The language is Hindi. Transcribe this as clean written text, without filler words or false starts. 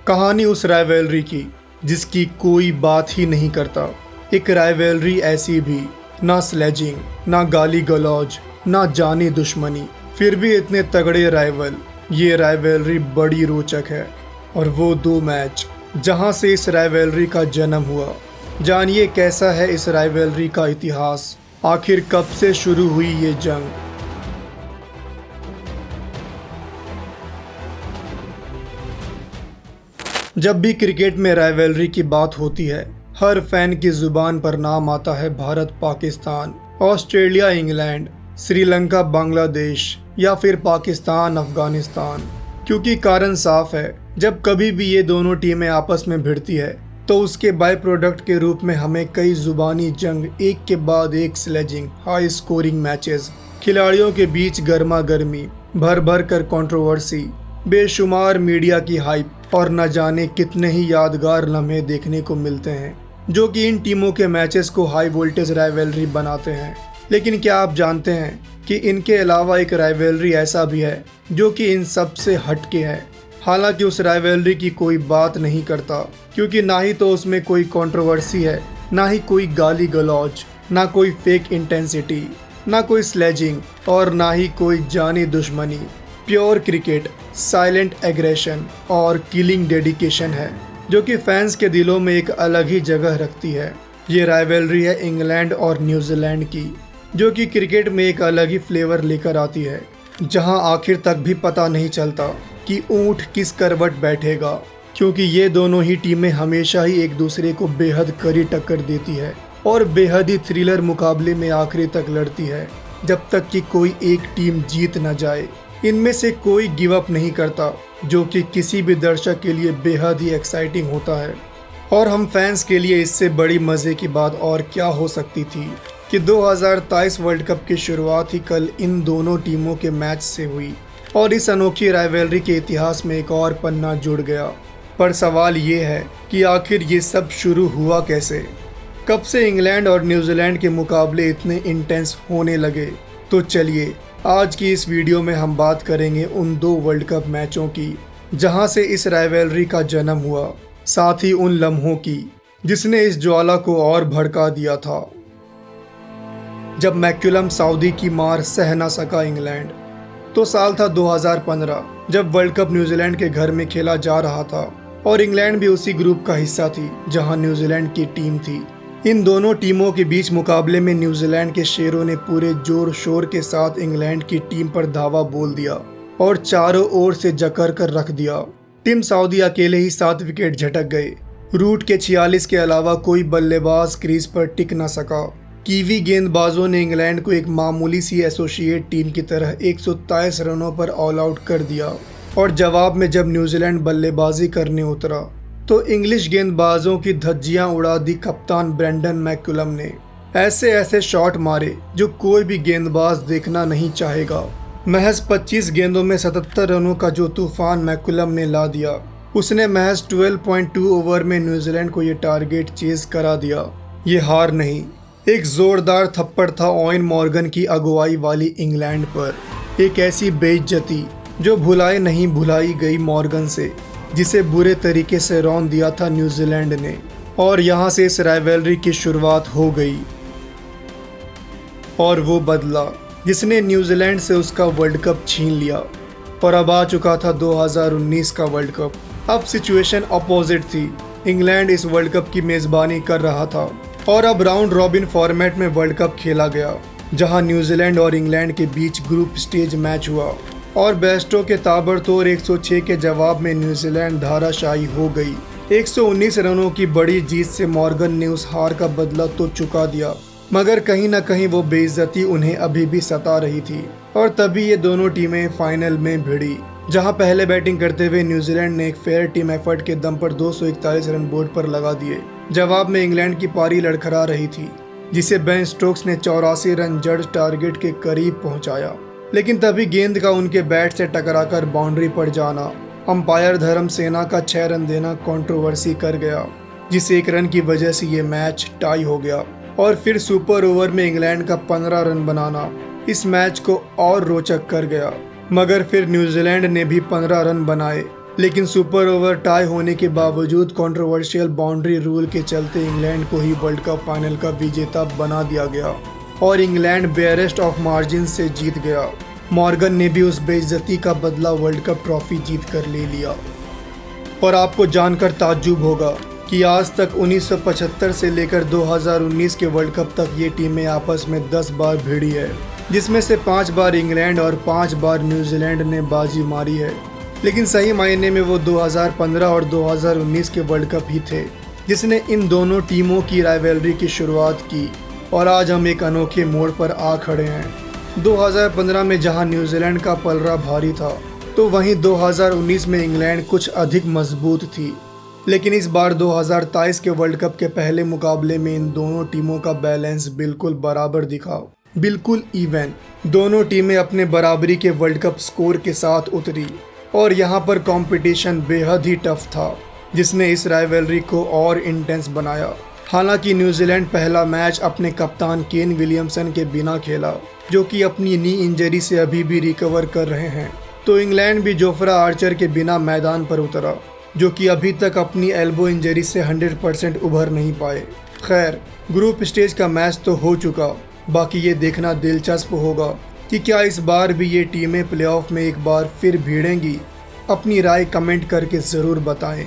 कहानी उस राइवलरी की जिसकी कोई बात ही नहीं करता। एक राइवलरी ऐसी भी, ना स्लेजिंग, ना गाली गलौज, ना जानी दुश्मनी, फिर भी इतने तगड़े राइवल। ये राइवलरी बड़ी रोचक है और वो 2 मैच जहां से इस राइवलरी का जन्म हुआ। जानिए कैसा है इस राइवलरी का इतिहास, आखिर कब से शुरू हुई ये जंग। जब भी क्रिकेट में राइवलरी की बात होती है, हर फैन की जुबान पर नाम आता है भारत पाकिस्तान, ऑस्ट्रेलिया इंग्लैंड, श्रीलंका बांग्लादेश या फिर पाकिस्तान अफगानिस्तान। क्योंकि कारण साफ है, जब कभी भी ये दोनों टीमें आपस में भिड़ती है तो उसके बाय प्रोडक्ट के रूप में हमें कई जुबानी जंग, एक के बाद एक स्लेजिंग, हाई स्कोरिंग मैचेस, खिलाड़ियों के बीच गर्मा गर्मी, भर भर कर कंट्रोवर्सी, बेशुमार मीडिया की हाइप और न जाने कितने ही यादगार लम्हे देखने को मिलते हैं जो कि इन टीमों के मैचेस को हाई वोल्टेज राइवलरी बनाते हैं। लेकिन क्या आप जानते हैं कि इनके अलावा एक राइवलरी ऐसा भी है जो कि इन सब से हटके है। हालांकि उस राइवलरी की कोई बात नहीं करता, क्योंकि ना ही तो उसमें कोई कंट्रोवर्सी है, ना ही कोई गाली गलौज, ना कोई फेक इंटेंसिटी, ना कोई स्लेजिंग और ना ही कोई जानी दुश्मनी। प्योर क्रिकेट, साइलेंट एग्रेशन और किलिंग डेडिकेशन है जो कि फैंस के दिलों में एक अलग ही जगह रखती है। ये राइवलरी है इंग्लैंड और न्यूजीलैंड की, जो कि क्रिकेट में एक अलग ही फ्लेवर लेकर आती है, जहां आखिर तक भी पता नहीं चलता कि ऊंट किस करवट बैठेगा, क्योंकि ये दोनों ही टीमें हमेशा ही एक दूसरे को बेहद कड़ी टक्कर देती है और बेहद ही थ्रिलर मुकाबले में आखिरी तक लड़ती है, जब तक कि कोई एक टीम जीत न जाए। इनमें से कोई गिव अप नहीं करता, जो कि किसी भी दर्शक के लिए बेहद ही एक्साइटिंग होता है। और हम फैंस के लिए इससे बड़ी मज़े की बात और क्या हो सकती थी कि 2023 वर्ल्ड कप की शुरुआत ही कल इन दोनों टीमों के मैच से हुई और इस अनोखी राइवलरी के इतिहास में एक और पन्ना जुड़ गया। पर सवाल ये है कि आखिर ये सब शुरू हुआ कैसे? कब से इंग्लैंड और न्यूजीलैंड के मुकाबले इतने इंटेंस होने लगे? तो चलिए आज की इस वीडियो में हम बात करेंगे उन 2 वर्ल्ड कप मैचों की जहां से इस राइवलरी का जन्म हुआ, साथ ही उन लम्हों की जिसने इस ज्वाला को और भड़का दिया था। जब मैकुलम सऊदी की मार सह न सका इंग्लैंड, तो साल था 2015, जब वर्ल्ड कप न्यूजीलैंड के घर में खेला जा रहा था और इंग्लैंड भी उसी ग्रुप का हिस्सा थी जहां न्यूजीलैंड की टीम थी। इन दोनों टीमों के बीच मुकाबले में न्यूजीलैंड के शेरों ने पूरे जोर शोर के साथ इंग्लैंड की टीम पर धावा बोल दिया और चारों ओर से जकड़ कर रख दिया। टीम सऊदी अकेले ही 7 विकेट झटक गए। रूट के 46 के अलावा कोई बल्लेबाज क्रीज पर टिक न सका। कीवी गेंदबाजों ने इंग्लैंड को एक मामूली सी एसोसिएट टीम की तरह 123 रनों पर ऑल आउट कर दिया और जवाब में जब न्यूजीलैंड बल्लेबाजी करने उतरा तो इंग्लिश गेंदबाजों की धज्जियां उड़ा दी कप्तान ब्रेंडन मैकुलम ने। ऐसे ऐसे शॉट मारे जो कोई भी गेंदबाज देखना नहीं चाहेगा। महज 25 गेंदों में 77 रनों का जो तूफान मैकुलम ने ला दिया, उसने महज 12.2 ओवर में न्यूजीलैंड को ये टारगेट चेज करा दिया। ये हार नहीं, एक जोरदार थप्पड़ था ओवेन मॉर्गन की अगुवाई वाली इंग्लैंड पर। एक ऐसी बेइज्जती जो भुलाए नहीं भुलाई गई मॉर्गन से, जिसे बुरे तरीके से रौंद दिया था न्यूजीलैंड ने। और यहाँ से इस राइवलरी की शुरुआत हो गई और वो बदला जिसने न्यूजीलैंड से उसका वर्ल्ड कप छीन लिया। और अब आ चुका था 2019 का वर्ल्ड कप। अब सिचुएशन अपोजिट थी। इंग्लैंड इस वर्ल्ड कप की मेज़बानी कर रहा था और अब राउंड रॉबिन फॉर्मेट में वर्ल्ड कप खेला गया, जहां न्यूजीलैंड और इंग्लैंड के बीच ग्रुप स्टेज मैच हुआ और बेस्टो के ताबड़तोड़ 106 के जवाब में न्यूजीलैंड धाराशायी हो गई। 119 रनों की बड़ी जीत से मॉर्गन ने उस हार का बदला तो चुका दिया, मगर कहीं न कहीं वो बेइज्जती उन्हें अभी भी सता रही थी। और तभी ये दोनों टीमें फाइनल में भिड़ी, जहां पहले बैटिंग करते हुए न्यूजीलैंड ने एक फेयर टीम एफर्ट के दम पर 241 रन बोर्ड पर लगा दिए। जवाब में इंग्लैंड की पारी लड़खड़ा रही थी, जिसे बेन स्टोक्स ने 84 रन जड़ टारगेट के करीब पहुंचाया। लेकिन तभी गेंद का उनके बैट से टकराकर बाउंड्री पर जाना, अंपायर धर्म सेना का 6 रन देना कंट्रोवर्सी कर गया, जिस 1 रन की वजह से ये मैच टाई हो गया। और फिर सुपर ओवर में इंग्लैंड का 15 रन बनाना इस मैच को और रोचक कर गया, मगर फिर न्यूजीलैंड ने भी 15 रन बनाए लेकिन सुपर ओवर टाई होने के बावजूद कंट्रोवर्शियल बाउंड्री रूल के चलते इंग्लैंड को ही वर्ल्ड कप फाइनल का विजेता बना दिया गया और इंग्लैंड बेयरेस्ट ऑफ मार्जिन से जीत गया। मॉर्गन ने भी उस बेइज्जती का बदला वर्ल्ड कप ट्रॉफी जीत कर ले लिया। और आपको जानकर ताज्जुब होगा कि आज तक 1975 से लेकर 2019 के वर्ल्ड कप तक ये टीमें आपस में 10 बार भिड़ी है, जिसमें से 5 बार इंग्लैंड और 5 बार न्यूजीलैंड ने बाजी मारी है। लेकिन सही मायने में वो 2015 और 2019 के वर्ल्ड कप ही थे जिसने इन दोनों टीमों की राइवलरी की शुरुआत की और आज हम एक अनोखे मोड़ पर आ खड़े हैं। 2015 में जहां न्यूजीलैंड का पलड़ा भारी था तो वहीं 2019 में इंग्लैंड कुछ अधिक मजबूत थी। लेकिन इस बार 2023 के वर्ल्ड कप के पहले मुकाबले में इन दोनों टीमों का बैलेंस बिल्कुल बराबर दिखा, बिल्कुल इवन। दोनों टीमें अपने बराबरी के वर्ल्ड कप स्कोर के साथ उतरी और यहाँ पर कंपटीशन बेहद ही टफ था जिसने इस राइवलरी को और इंटेंस बनाया। हालांकि न्यूजीलैंड पहला मैच अपने कप्तान केन विलियमसन के बिना खेला जो कि अपनी नी इंजरी से अभी भी रिकवर कर रहे हैं, तो इंग्लैंड भी जोफ्रा आर्चर के बिना मैदान पर उतरा जो कि अभी तक अपनी एल्बो इंजरी से 100% उभर नहीं पाए। खैर, ग्रुप स्टेज का मैच तो हो चुका, बाकी ये देखना दिलचस्प होगा कि क्या इस बार भी ये टीमें प्लेऑफ में एक बार फिर भिड़ेंगी। अपनी राय कमेंट करके ज़रूर बताएं।